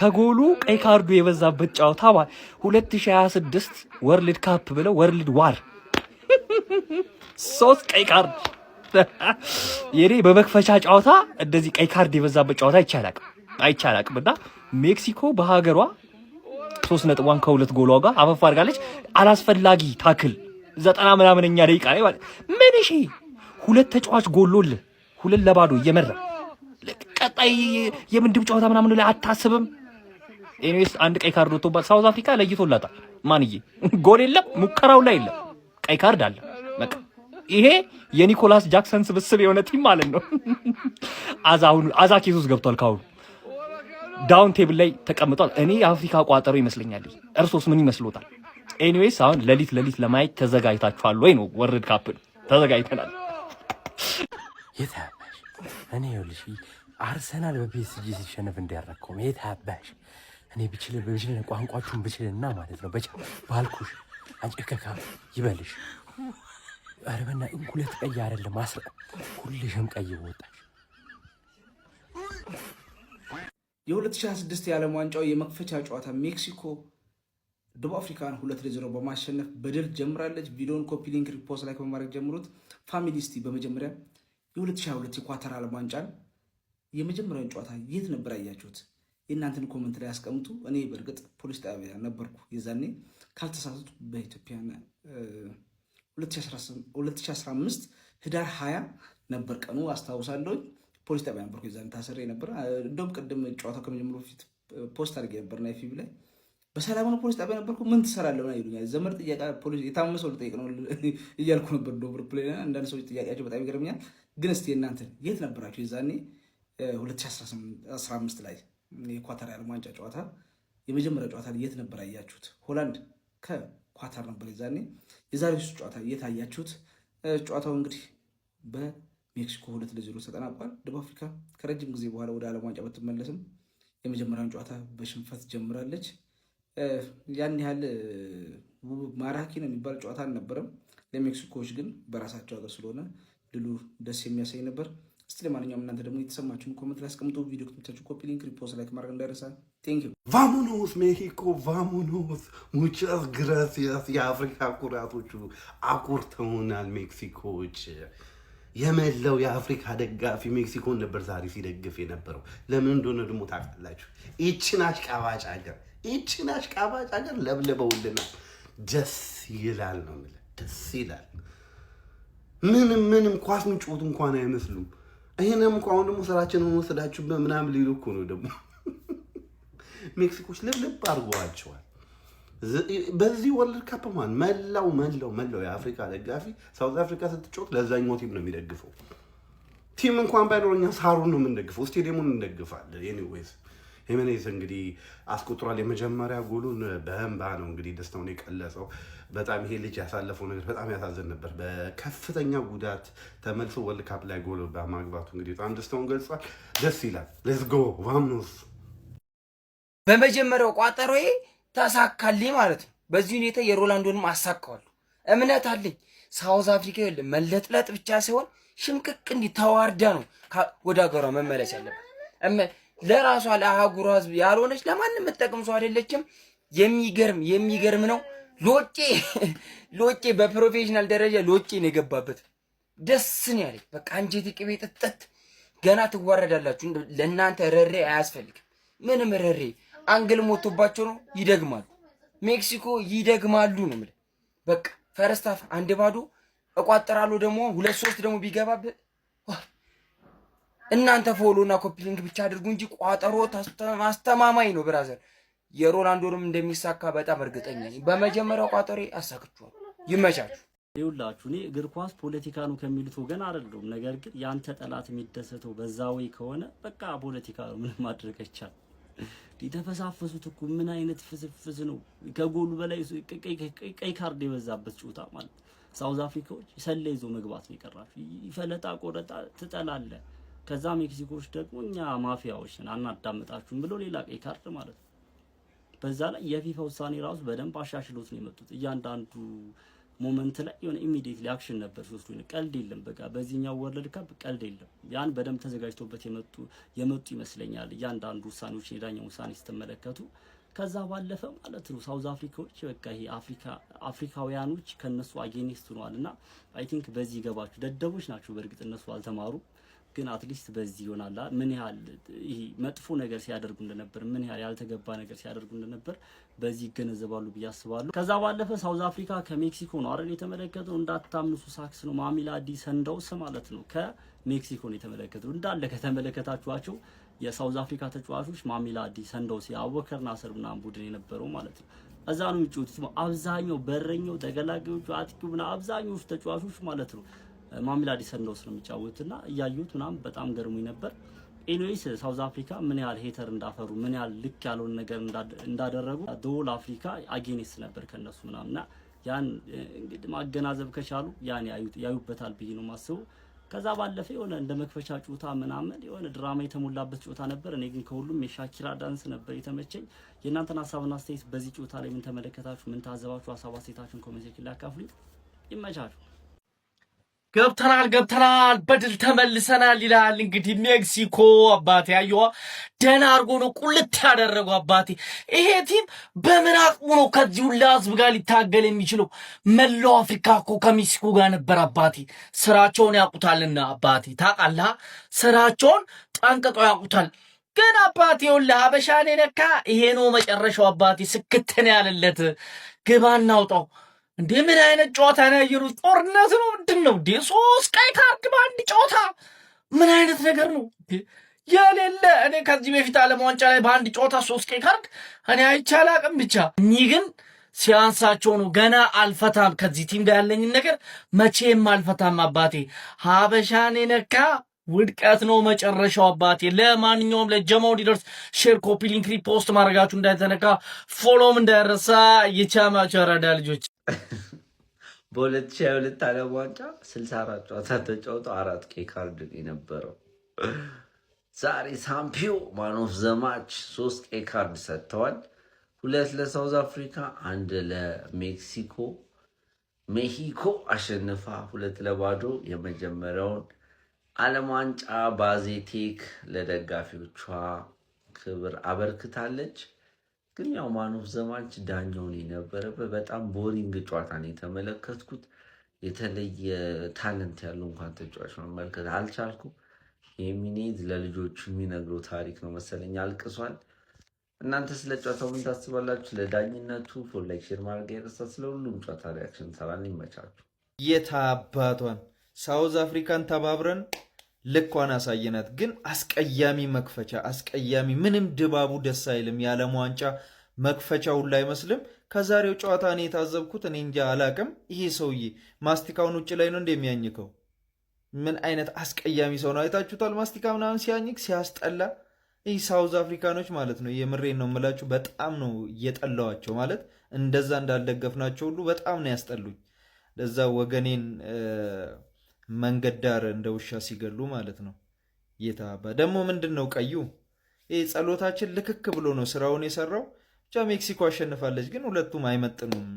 ከጎሉ ቀይ ካርዱ የበዛበት ጨዋታ 2026 ወርልድ ካፕ ብለው ወርልድ ዋር 3 ቀይ ካርድ የኔ በመክፈቻ ጨዋታ እንደዚህ ቀይ ካርድ የበዛበት ጨዋታ አይቻላቅም እና ሜክሲኮ በሀገሯ 3 ነጥቧን ከ2 ጎሏ ጋር አፈፍ አድርጋለች። አላስፈላጊ ታክል 90 ምናምንኛ ደቂቃ ላይ ማለት ምን እሺ 2 ተጫዋች ጎሎል 2-0 እየመራ ቀጣይ የምንድብ ጨዋታ ምናምን ላይ አታስብም። ኤኒዌይስ አንድ ቀይ ካርድ ወጥቶባት ሳውዝ አፍሪካ ለይቶላታል። ማንዬ ጎል የለም ሙከራው ላይ የለም ቀይ ካርድ አለ። በቃ ይሄ የኒኮላስ ጃክሰን ስብስብ የሆነ ቲም ማለት ነው። አዛ ኬሱስ ገብቷል። ካሁን ዳውን ቴብል ላይ ተቀምጧል። እኔ የአፍሪካ ቋጠሮ ይመስለኛል። እርሶስ ምን ይመስሎታል? ኤኒዌይስ አሁን ለሊት ለማየት ተዘጋጅታችኋል ወይ ነው? ወርልድ ካፕ ተዘጋጅተናል። የታባሽ እኔ ይኸውልሽ አርሰናል በፒኤስጂ ሲሸነፍ እንዲያረከው የታባሽ እኔ ብችል ቋንቋችሁን ብችልና ማለት ነው ባልኩሽ አንጨከካ ይበልሽ። አረበና እንኩለት ቀይ አይደለም ሁልሽም ቀይ ወጣሽ። የ2026 የዓለም ዋንጫው የመክፈቻ ጨዋታ ሜክሲኮ ደቡብ አፍሪካን 2-0 በማሸነፍ በድል ጀምራለች። ቪዲዮን ኮፒ ሊንክ ሪፖስት ላይ በማድረግ ጀምሩት። ፋሚሊስቲ በመጀመሪያ የ2022 የኳታር ዓለም ዋንጫን የመጀመሪያውን ጨዋታ የት ነበር ያያችሁት? የእናንተን ኮመንት ላይ ያስቀምጡ። እኔ በእርግጥ ፖሊስ ጣቢያ ነበርኩ የዛኔ ካልተሳሳቱ በኢትዮጵያ 2015 ህዳር 20 ነበር ቀኑ አስታውሳለሁ። ፖሊስ ጣቢያ ነበርኩ የዛኔ ታስሬ ነበር። እንደውም ቅድም ጨዋታው ከመጀመሩ በፊት ፖስት አድርጌ ነበርና ፊብ ላይ በሰላም ነው ፖሊስ ጣቢያ ነበርኩ ምን ትሰራለህ ነው ይሉኛል። ዘመድ ጥያቄ ፖሊስ የታመመ ሰው ልጠይቅ ነው እያልኩ ነበር። ዶብር ፕሌና አንዳንድ ሰዎች ጥያቄያቸው በጣም ይገርምኛል። ግን እስቲ እናንተ የት ነበራችሁ የዛኔ 2015 ላይ የኳታር የዓለም ዋንጫ ጨዋታ የመጀመሪያ ጨዋታ የት ነበር ያያችሁት? ሆላንድ ከኳታር ነበር የዛኔ። የዛሬው ጨዋታ የት አያችሁት? ጨዋታው እንግዲህ በሜክሲኮ 2-0 ተጠናቋል። ደቡብ አፍሪካ ከረጅም ጊዜ በኋላ ወደ ዓለም ዋንጫ ብትመለስም የመጀመሪያውን ጨዋታ በሽንፈት ጀምራለች። ያን ያህል ማራኪ ነው የሚባል ጨዋታ አልነበረም። ለሜክሲኮዎች ግን በራሳቸው ሀገር ስለሆነ ድሉ ደስ የሚያሳይ ነበር። እስቲ ለማንኛውም እናንተ ደግሞ የተሰማችሁን ኮሜንት ላይ አስቀምጡ። ቪዲዮ ከተመቻችሁ ኮፒ ሊንክ ሪፖስት ላይክ ማድረግ እንዳይረሳ። ቴንክ ዩ ቫሞኖስ ሜክሲኮ ቫሞኖስ ሙቻስ ግራሲያስ። የአፍሪካ ኩራቶቹ አኩርተውናል ሜክሲኮዎች። የመላው የአፍሪካ ደጋፊ ሜክሲኮን ነበር ዛሬ ሲደግፍ የነበረው። ለምን እንደሆነ ደግሞ ታውቃላችሁ? ይችን አሽቃባጭ ሀገር ለብልበውልናል። ደስ ይላል ነው የምልህ፣ ደስ ይላል። ምንም ኳስ ምንጮት እንኳን አይመስሉም። ይሄንም እንኳን ደግሞ ስራችንን ወሰዳችሁ በምናምን ሊሉ እኮ ነው ደግሞ ሜክሲኮች ልብልብ አድርገዋቸዋል። በዚህ ወርልድ ካፕ ማን መላው የአፍሪካ ደጋፊ ሳውዝ አፍሪካ ስትጮት ለዛኛው ቲም ነው የሚደግፈው። ቲም እንኳን ባይኖረኛ ሳሩን ነው የምንደግፈው፣ ስቴዲየሙን እንደግፋለን። ኤኒዌይስ ሂሜኔዝ እንግዲህ አስቆጥሯል። የመጀመሪያ ጎሉን በእንባ ነው እንግዲህ ደስታውን የቀለጸው። በጣም ይሄ ልጅ ያሳለፈው ነገር በጣም ያሳዝን ነበር። በከፍተኛ ጉዳት ተመልሶ ወርልድ ካፕ ላይ ጎል በማግባቱ እንግዲህ በጣም ደስታውን ገልጿል። ደስ ይላል። ሌትስ ጎ ቫሞኖስ። በመጀመሪያው ቋጠሮዬ ተሳካልኝ ማለት ነው። በዚህ ሁኔታ የሮላንዶንም አሳካዋለሁ እምነት አለኝ። ሳውዝ አፍሪካ ይኸውልህ መለጥለጥ ብቻ ሳይሆን ሽምቅቅ እንዲህ ተዋርዳ ነው ወደ ሀገሯ መመለስ ያለበት። ለራሷ ለአህጉሯ ህዝብ ያልሆነች ለማንም መጠቅም ሰው አይደለችም። የሚገርም ነው። ሎጬ በፕሮፌሽናል ደረጃ ሎጬ ነው የገባበት። ደስ ነው ያለኝ። በቃ አንጀቴ ቅቤ ጥጥት። ገና ትዋረዳላችሁ። ለእናንተ ረሬ አያስፈልግም። ምንም ረሬ አንግል ሞቶባቸው ነው ይደግማሉ። ሜክሲኮ ይደግማሉ ነው የምልህ። በቃ ፈርስት ሃፍ 1-0 እቋጥራለሁ። ደግሞ 2-3 ደግሞ ቢገባበት እናንተ ፎሎና ኮፒ ሊንክ ብቻ አድርጉ እንጂ ቋጠሮ አስተማማኝ ነው ብራዘር። የሮላንዶንም እንደሚሳካ በጣም እርግጠኛ ነኝ። በመጀመሪያው ቋጠሮ አሳክቷል። ይመቻችሁ። ይውላችሁ እኔ እግር ኳስ ፖለቲካ ነው ከሚሉት ወገን አይደለም። ነገር ግን ያንተ ጠላት የሚደሰተው በዛ ወይ ከሆነ በቃ ፖለቲካ ነው፣ ምን ማድረግ አይቻልም። የተፈሳፈሱት እኮ ምን አይነት ፍስፍስ ነው! ከጎሉ በላይ ቀይ ካርድ የበዛበት ጨዋታ ማለት ሳውዝ አፍሪካዎች ሰለ ይዞ መግባት ነው የቀራችሁ። ይፈለጣ ቆረጣ ትጠላለ። ከዛ ሜክሲኮዎች ደግሞ እኛ ማፊያዎች ነን አናዳምጣችሁም ብሎ ሌላ ቀይ ካርድ ማለት ነው። በዛ ላይ የፊፋ ውሳኔ ራሱ በደንብ አሻሽሎት ነው የመጡት። እያንዳንዱ ሞመንት ላይ የሆነ ኢሚዲየትሊ አክሽን ነበር ሲወስዱ። ቀልድ የለም በቃ በዚህኛው ወርልድ ካፕ ቀልድ የለም። ያን በደንብ ተዘጋጅቶበት የመጡ ይመስለኛል እያንዳንዱ ውሳኔዎች የዳኛው ውሳኔ ስትመለከቱ። ከዛ ባለፈ ማለት ነው ሳውዝ አፍሪካዎች በቃ ይሄ አፍሪካውያኖች ከነሱ አጌኒስት ሆነዋልና አይ ቲንክ በዚህ ይገባችሁ። ደደቦች ናቸው በእርግጥ እነሱ አልተማሩ፣ ግን አትሊስት በዚህ ይሆናል ምን ያህል ይሄ መጥፎ ነገር ሲያደርጉ እንደነበር፣ ምን ያህል ያልተገባ ነገር ሲያደርጉ እንደነበር በዚህ ይገነዘባሉ ብዬ አስባለሁ። ከዛ ባለፈ ሳውዝ አፍሪካ ከሜክሲኮ ነው አይደል የተመለከተው። እንዳታምኑ ሳክስ ነው ማሚላዲ ሰንዳውስ ማለት ነው ከሜክሲኮ ነው የተመለከተው። እንዳለ ከተመለከታችኋቸው የሳውዝ አፍሪካ ተጫዋቾች ማሚላዲ ሰንዳውስ የአቡበከር ናስር ምናምን ቡድን የነበረው ማለት ነው እዛ ነው የሚጫወቱት። አብዛኛው በረኛው ተገላጋዮቹ አጥቂው ምናምን አብዛኞቹ ተጫዋቾች ማለት ነው ማሚላዲ ሰንዳውስ ነው የሚጫወቱትና እያዩት ምናምን በጣም ገርሞኝ ነበር። ኤኒዌይስ ሳውዝ አፍሪካ ምን ያህል ሄተር እንዳፈሩ ምን ያህል ልክ ያለውን ነገር እንዳደረጉ ዶል አፍሪካ አጌኔስት ነበር ከነሱ ምናምንና ያን እንግዲህ ማገናዘብ ከቻሉ ያን ያዩበታል ብዬ ነው ማስበው። ከዛ ባለፈ የሆነ እንደ መክፈቻ ጨዋታ ምናምን የሆነ ድራማ የተሞላበት ጨዋታ ነበር። እኔ ግን ከሁሉም የሻኪራ ዳንስ ነበር የተመቸኝ። የእናንተን ሀሳብና አስተያየት በዚህ ጨዋታ ላይ ምን ተመለከታችሁ? ምን ታዘባችሁ? ሀሳብ አስተያየታችሁን ኮሜንት ሴክሽን ላይ አካፍሉኝ። ይመቻችሁ። ገብተናል በድል ተመልሰናል ይላል እንግዲህ ሜክሲኮ። አባቴ አየዋ ደህና አድርጎ ነው ቁልት ያደረገው አባቴ። ይሄ ቲም በምን አቅሙ ነው ከዚህ ሁላ ህዝብ ጋር ሊታገል የሚችለው? መላው አፍሪካ እኮ ከሜክሲኮ ጋር ነበር አባቴ። ስራቸውን ያውቁታልና አባቴ ታውቃለህ፣ ስራቸውን ጠንቅቀው ያውቁታል። ግን አባቴ ሁላ ሀበሻን ነካ። ይሄ ነው መጨረሻው አባቴ። ስክትን ያለለት ግባ እናውጣው። እንዴ ምን አይነት ጨዋታ ነው ያየሩት? ጦርነት ነው ምንድን ነው? 3 ቀይ ካርድ በአንድ ጨዋታ ምን አይነት ነገር ነው የሌለ? እኔ ከዚህ በፊት ዓለም ዋንጫ ላይ በአንድ ጨዋታ 3 ቀይ ካርድ እኔ አይቻል አቅም ብቻ። እኚህ ግን ሲያንሳቸው ነው። ገና አልፈታም፣ ከዚህ ቲም ጋር ያለኝን ነገር መቼም አልፈታም አባቴ። ሀበሻን ነካ ውድቀት ነው መጨረሻው አባቴ። ለማንኛውም ለጀማው እንዲደርስ ሼር፣ ኮፒ ሊንክ፣ ሪፖስት ማድረጋችሁ እንዳይተነካ፣ ፎሎም እንዳይረሳ። የቻማቸው አራዳ ልጆች በ2022 ዓለም ዋንጫ 64 ጨዋታ ተጫውተው 4 ቀይ ካርድ የነበረው ዛሬ ሳምፒዮ ማን ኦፍ ዘ ማች 3 ቀይ ካርድ ሰጥተዋል። 2 ለሳውዝ አፍሪካ፣ 1 ለሜክሲኮ። ሜሂኮ አሸንፋ 2 ለባዶ የመጀመሪያውን ዓለም ዋንጫ ባዜቴክ ለደጋፊዎቿ ክብር አበርክታለች። ግን ያው ማን ኦፍ ዘ ማች ዳኛውን የነበረበት በጣም ቦሪንግ ጨዋታ ነው የተመለከትኩት። የተለየ ታለንት ያለው እንኳን ተጫዋች መመልከት አልቻልኩም። የሚኔዝ ለልጆቹ የሚነግረው ታሪክ ነው መሰለኝ አልቅሷል። እናንተ ስለ ጨዋታው ምን ታስባላችሁ? ለዳኝነቱ ፎር ላይክ ሼር ማድረግ አይረሳ። ስለ ሁሉም ጨዋታ ሪያክሽን ሰራን። ይመቻችሁ። የታባቷን ሳውዝ አፍሪካን ተባብረን ልኳን አሳየናት። ግን አስቀያሚ መክፈቻ፣ አስቀያሚ ምንም ድባቡ ደስ አይልም። የዓለም ዋንጫ መክፈቻውን ላይ አይመስልም። ከዛሬው ጨዋታ እኔ የታዘብኩት እኔ እንጃ አላቅም። ይሄ ሰውዬ ማስቲካውን ውጭ ላይ ነው እንደሚያኝከው። ምን አይነት አስቀያሚ ሰው ነው! አይታችሁታል? ማስቲካ ምናምን ሲያኝክ ሲያስጠላ። ይህ ሳውዝ አፍሪካኖች ማለት ነው። የምሬን ነው የምላችሁ። በጣም ነው እየጠላዋቸው ማለት እንደዛ እንዳልደገፍናቸው ሁሉ በጣም ነው ያስጠሉኝ። ለዛ ወገኔን መንገድ ዳር እንደ ውሻ ሲገሉ ማለት ነው። የታባ ደግሞ ምንድን ነው ቀዩ? ይህ ጸሎታችን ልክክ ብሎ ነው ስራውን የሰራው። ብቻ ሜክሲኮ አሸንፋለች፣ ግን ሁለቱም አይመጥኑም።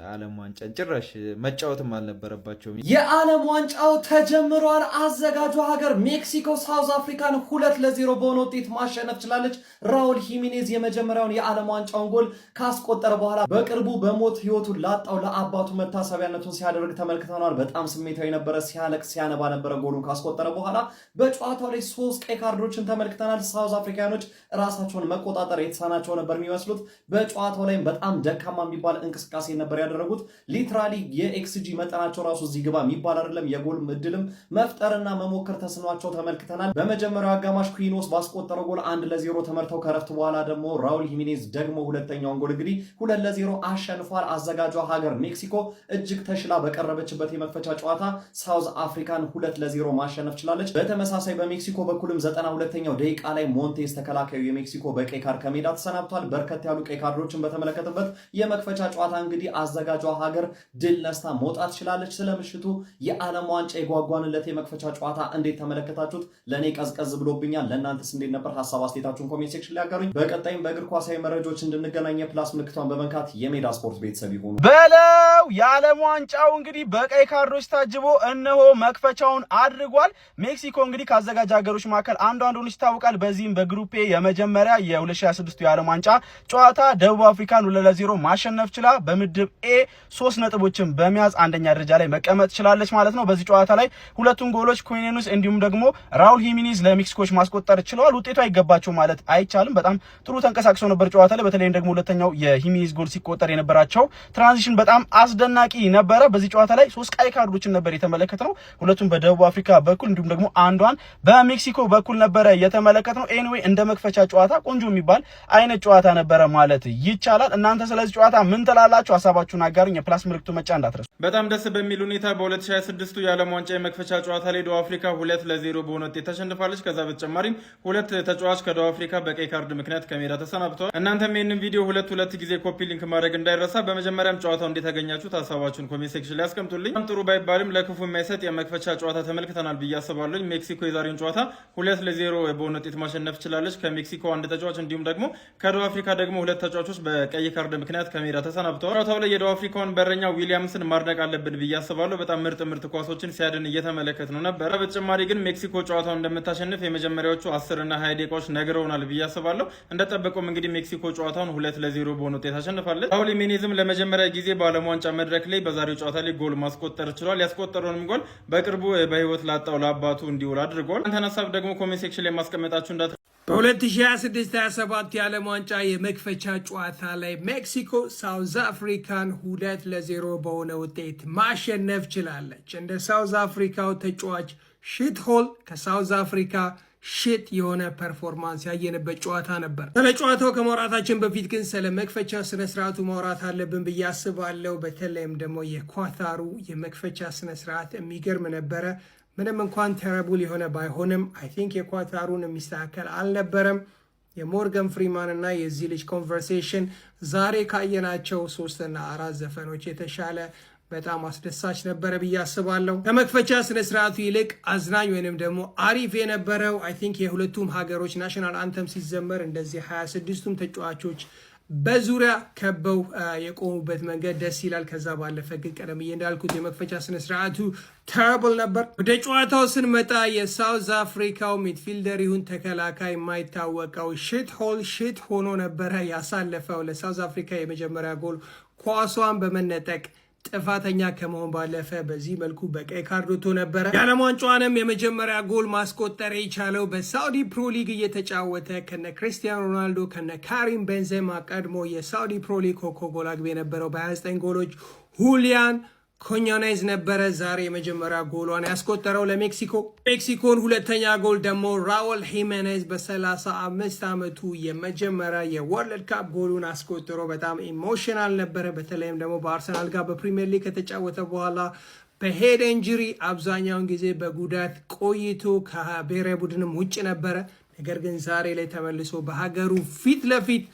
ዓለም ዋንጫን ጭራሽ መጫወትም አልነበረባቸውም። የዓለም ዋንጫው ተጀምሯል። አዘጋጇ ሀገር ሜክሲኮ ሳውዝ አፍሪካን 2-0 በሆነ ውጤት ማሸነፍ ችላለች። ራውል ሂሚኔዝ የመጀመሪያውን የዓለም ዋንጫውን ጎል ካስቆጠረ በኋላ በቅርቡ በሞት ህይወቱን ላጣው ለአባቱ መታሰቢያነቱን ሲያደርግ ተመልክተናል። በጣም ስሜታዊ ነበረ፣ ሲያለቅስ ሲያነባ ነበረ። ጎሉን ካስቆጠረ በኋላ በጨዋታው ላይ 3 ቀይ ካርዶችን ተመልክተናል። ሳውዝ አፍሪካኖች ራሳቸውን መቆጣጠር የተሳናቸው ነበር የሚመስሉት። በጨዋታው ላይም በጣም ደካማ የሚባል እንቅስቃሴ ነበር ያደረጉት። ሊትራሊ የኤክስጂ መጠናቸው ራሱ እዚህ ግባ የሚባል አይደለም። የጎል እድልም መፍጠርና መሞከር ተስኗቸው ተመልክተናል። በመጀመሪያው አጋማሽ ኩዊኖስ ባስቆጠረው ጎል 1-0 ተመርተው ከረፍት በኋላ ደግሞ ራውል ሂሚኔዝ ደግሞ ሁለተኛውን ጎል እንግዲህ 2-0 አሸንፏል። አዘጋጇ ሀገር ሜክሲኮ እጅግ ተሽላ በቀረበችበት የመክፈቻ ጨዋታ ሳውዝ አፍሪካን 2-0 ማሸነፍ ችላለች። በተመሳሳይ በሜክሲኮ በኩልም 92ኛው ደቂቃ ላይ ሞንቴስ ተከላካዩ የሜክሲኮ በቀይ ካርድ ከሜዳ ተሰናብቷል። በርከት ያሉ ቀይ ቀይ ካርዶችን በተመለከተበት የመክፈቻ ጨዋታ እንግዲህ አዘጋጇ ሀገር ድል ነስታ መውጣት ችላለች። ስለምሽቱ የዓለም ዋንጫ የጓጓንለት የመክፈቻ ጨዋታ እንዴት ተመለከታችሁት? ለኔ ቀዝቀዝ ብሎብኛል። ለእናንተስ እንዴት ነበር? ሀሳብ አስተያየታችሁን ኮሜንት ሴክሽን ላይ አጋሩኝ። በቀጣይም በእግር ኳሳዊ መረጃዎች እንድንገናኝ የፕላስ ምልክቷን በመንካት የሜዳ ስፖርት ቤተሰብ ይሁኑ። በለው የዓለም ዋንጫው እንግዲህ በቀይ ካርዶች ታጅቦ እነሆ መክፈቻውን አድርጓል። ሜክሲኮ እንግዲህ ካዘጋጅ ሀገሮች መካከል አንዷ እንደሆነች ይታወቃል። በዚህም በግሩፕ ኤ የመጀመሪያ የ2026 የዓለም ዋንጫ ጨዋታ ደቡብ አፍሪካን 2-0 ማሸነፍ ችላ በምድብ ኤ 3 ነጥቦችን በመያዝ አንደኛ ደረጃ ላይ መቀመጥ ችላለች ማለት ነው። በዚህ ጨዋታ ላይ ሁለቱን ጎሎች ኩዌኔኑስ እንዲሁም ደግሞ ራውል ሂሚኒዝ ለሜክሲኮች ማስቆጠር ችለዋል። ውጤቱ አይገባቸው ማለት አይቻልም። በጣም ጥሩ ተንቀሳቅሰው ነበር ጨዋታ ላይ። በተለይም ደግሞ ሁለተኛው የሂሚኒዝ ጎል ሲቆጠር የነበራቸው ትራንዚሽን በጣም አስደናቂ ነበረ። በዚህ ጨዋታ ላይ 3 ቀይ ካርዶችን ነበር የተመለከተው። ሁለቱም በደቡብ አፍሪካ በኩል እንዲሁም ደግሞ አንዷን በሜክሲኮ በኩል ነበረ የተመለከተው። ኤኒዌይ እንደ መክፈቻ ጨዋታ ቆንጆ የሚባል አይነት ጨዋታ ነበረ ማለት ይቻላል። እናንተ ስለዚህ ጨዋታ ምን ትላላችሁ? ሀሳባችሁን አጋሩኝ። የፕላስ ምልክቱ መጫ እንዳትረሱ። በጣም ደስ በሚል ሁኔታ በ2026 የዓለም ዋንጫ የመክፈቻ ጨዋታ ላይ ደቡብ አፍሪካ 2-0 በሆነ ውጤት ተሸንፋለች። ከዛ በተጨማሪም 2 ተጫዋች ከደቡብ አፍሪካ በቀይ ካርድ ምክንያት ከሜዳ ተሰናብተዋል። እናንተም ይህንን ቪዲዮ 2 ጊዜ ኮፒ ሊንክ ማድረግ እንዳይረሳ። በመጀመሪያም ጨዋታው እንዴት ያገኛችሁት ሀሳባችሁን ኮሜንት ሴክሽን ላይ አስቀምጡልኝ። ጥሩ ባይባልም ለክፉ የማይሰጥ የመክፈቻ ጨዋታ ተመልክተናል ብዬ አስባለሁ። ሜክሲኮ የዛሬውን ጨዋታ 2-0 በሆነ ውጤት ማሸነፍ ችላለች። ከሜክሲኮ 1 ተጫዋች እንዲሁም ደግሞ ከደቡብ አፍሪካ ደግሞ 2 ተጫዋቾች በቀይ ካርድ ምክንያት ከሜዳ ተሰናብተዋል። ጨዋታው ላይ የደቡብ አፍሪካውን በረኛ ዊሊያምስን ማድነቅ አለብን ብዬ አስባለሁ። በጣም ምርጥ ኳሶችን ሲያድን እየተመለከት ነው ነበር። በተጨማሪ ግን ሜክሲኮ ጨዋታውን እንደምታሸንፍ የመጀመሪያዎቹ 10 እና 20 ደቂቃዎች ነግረውናል ብዬ አስባለሁ። እንደጠበቀውም እንግዲህ ሜክሲኮ ጨዋታውን 2-0 በሆነ ውጤት አሸንፋለች። ራውል ሂሜኔዝም ለመጀመሪያ ጊዜ በዓለም ዋንጫ መድረክ ላይ በዛሬው ጨዋታ ላይ ጎል ማስቆጠር ችሏል። ያስቆጠረውንም ጎል በቅርቡ በህይወት ላጣው ለአባቱ እንዲውል አድርጓል። አንተን ሀሳብ ደግሞ ኮሜንት ሴክሽን ላይ ማስቀመጣችሁ እንዳት በ2026/27 የዓለም ዋንጫ የመክፈቻ ጨዋታ ላይ ሜክሲኮ ሳውዝ አፍሪካን 2-0 በሆነ ውጤት ማሸነፍ ችላለች። እንደ ሳውዝ አፍሪካው ተጫዋች ሽት ሆል ከሳውዝ አፍሪካ ሽት የሆነ ፐርፎርማንስ ያየንበት ጨዋታ ነበር። ስለ ጨዋታው ከማውራታችን በፊት ግን ስለ መክፈቻ ስነስርዓቱ ማውራት አለብን ብዬ አስባለሁ። በተለይም ደግሞ የኳታሩ የመክፈቻ ስነስርዓት የሚገርም ነበረ። ምንም እንኳን ተረቡል የሆነ ባይሆንም አይ ቲንክ የኳታሩን የሚስተካከል አልነበረም። የሞርጋን ፍሪማን እና የዚህ ልጅ ኮንቨርሴሽን ዛሬ ካየናቸው 3 እና 4 ዘፈኖች የተሻለ በጣም አስደሳች ነበረ ብዬ አስባለሁ። ከመክፈቻ ስነስርዓቱ ይልቅ አዝናኝ ወይንም ደግሞ አሪፍ የነበረው አይ ቲንክ የሁለቱም ሀገሮች ናሽናል አንተም ሲዘመር እንደዚህ 26ቱም ተጫዋቾች በዙሪያ ከበው የቆሙበት መንገድ ደስ ይላል። ከዛ ባለፈ ግን ቀደም እንዳልኩት የመክፈቻ ስነስርዓቱ ተርብል ነበር። ወደ ጨዋታው ስንመጣ የሳውዝ አፍሪካው ሚድፊልደር ይሁን ተከላካይ የማይታወቀው ሽት ሆል ሽት ሆኖ ነበረ ያሳለፈው። ለሳውዝ አፍሪካ የመጀመሪያ ጎል ኳሷን በመነጠቅ ጥፋተኛ ከመሆን ባለፈ በዚህ መልኩ በቀይ ካርድ ወጥቶ ነበረ። የዓለም ዋንጫውንም የመጀመሪያ ጎል ማስቆጠር የቻለው በሳውዲ ፕሮ ሊግ እየተጫወተ ከነ ክሪስቲያኖ ሮናልዶ ከነ ካሪም ቤንዜማ ቀድሞ የሳውዲ ፕሮ ሊግ ኮከብ ጎል አግቢ የነበረው በ29 ጎሎች ሁሊያን ኮኛኔዝ ነበረ ዛሬ የመጀመሪያ ጎሏን ያስቆጠረው ለሜክሲኮ። ሜክሲኮን ሁለተኛ ጎል ደግሞ ራውል ሂሜኔዝ በ35 ዓመቱ የመጀመሪያ የወርልድ ካፕ ጎሉን አስቆጥሮ በጣም ኢሞሽናል ነበረ። በተለይም ደግሞ በአርሰናል ጋር በፕሪሚየር ሊግ ከተጫወተ በኋላ በሄድ ኢንጁሪ አብዛኛውን ጊዜ በጉዳት ቆይቶ ከብሔራዊ ቡድንም ውጭ ነበረ። ነገር ግን ዛሬ ላይ ተመልሶ በሀገሩ ፊት ለፊት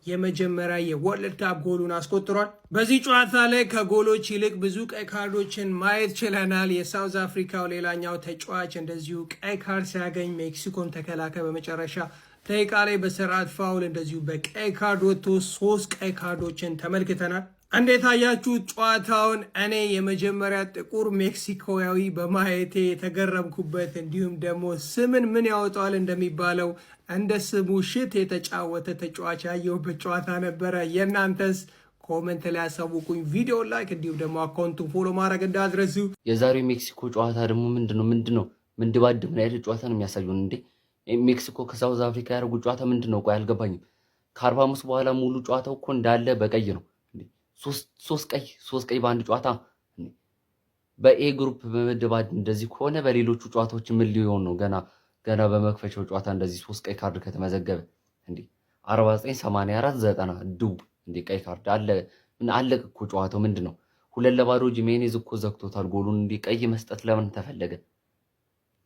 የመጀመሪያ የወርልድ ካፕ ጎሉን አስቆጥሯል። በዚህ ጨዋታ ላይ ከጎሎች ይልቅ ብዙ ቀይ ካርዶችን ማየት ችለናል። የሳውዝ አፍሪካው ሌላኛው ተጫዋች እንደዚሁ ቀይ ካርድ ሲያገኝ ሜክሲኮን ተከላካይ በመጨረሻ ደቂቃ ላይ በስርዓት ፋውል እንደዚሁ በቀይ ካርድ ወጥቶ 3 ቀይ ካርዶችን ተመልክተናል። እንዴት አያችሁት ጨዋታውን? እኔ የመጀመሪያ ጥቁር ሜክሲኮያዊ በማየቴ የተገረምኩበት እንዲሁም ደግሞ ስምን ምን ያወጣዋል እንደሚባለው እንደ ስሙ ሽት የተጫወተ ተጫዋች ያየሁበት ጨዋታ ነበረ። የእናንተስ? ኮመንት ላይ ያሳውቁኝ። ቪዲዮ ላይክ እንዲሁም ደግሞ አካውንቱን ፎሎ ማድረግ እንዳትረሱ። የዛሬው ሜክሲኮ ጨዋታ ደግሞ ምንድነው ምንድባድብ ምን አይነት ጨዋታ ነው የሚያሳዩን እንዴ? ሜክሲኮ ከሳውዝ አፍሪካ ያደረጉት ጨዋታ ምንድነው? ቆይ አልገባኝም። ከ45 በኋላ ሙሉ ጨዋታው እኮ እንዳለ በቀይ ነው። ሶስት ቀይ በአንድ ጨዋታ። በኤ ግሩፕ በመደባድ እንደዚህ ከሆነ በሌሎቹ ጨዋታዎች ምን ሊሆን ነው? ገና በመክፈቻው ጨዋታ እንደዚህ 3 ቀይ ካርድ ከተመዘገበ እንዴ 49 84 90 ድው እንዴ ቀይ ካርድ አለ። ምን አለቅ እኮ ጨዋታው ምንድነው? 2-0 ጂሜኔዝ እኮ ዘግቶታል ጎሉን። እንዴ ቀይ መስጠት ለምን ተፈለገ?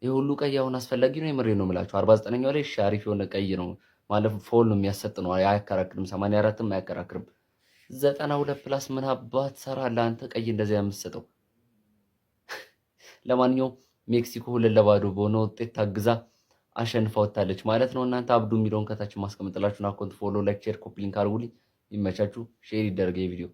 ይሄ ሁሉ ቀይ አሁን አስፈላጊ ነው? የምሬ ነው የምላችሁ። 49ኛው ላይ ሻሪፍ የሆነ ቀይ ነው ማለት ፎል ነው የሚያሰጥ ነው። አያከራክርም። 84ም አያከራክርም። 92 ፕላስ ምን አባት ሰራለህ አንተ ቀይ እንደዚያ የምትሰጠው። ለማንኛውም ሜክሲኮ 2-0 በሆነ ውጤት ታግዛ አሸንፋ ወጣለች ማለት ነው። እናንተ አብዱ የሚለውን ከታች ማስቀመጥላችሁና አካውንት ፎሎ፣ ላይክ፣ ሼር፣ ኮፒ ሊንክ አድርጉልኝ። ይመቻችሁ። ሼር ይደረግ የቪዲዮ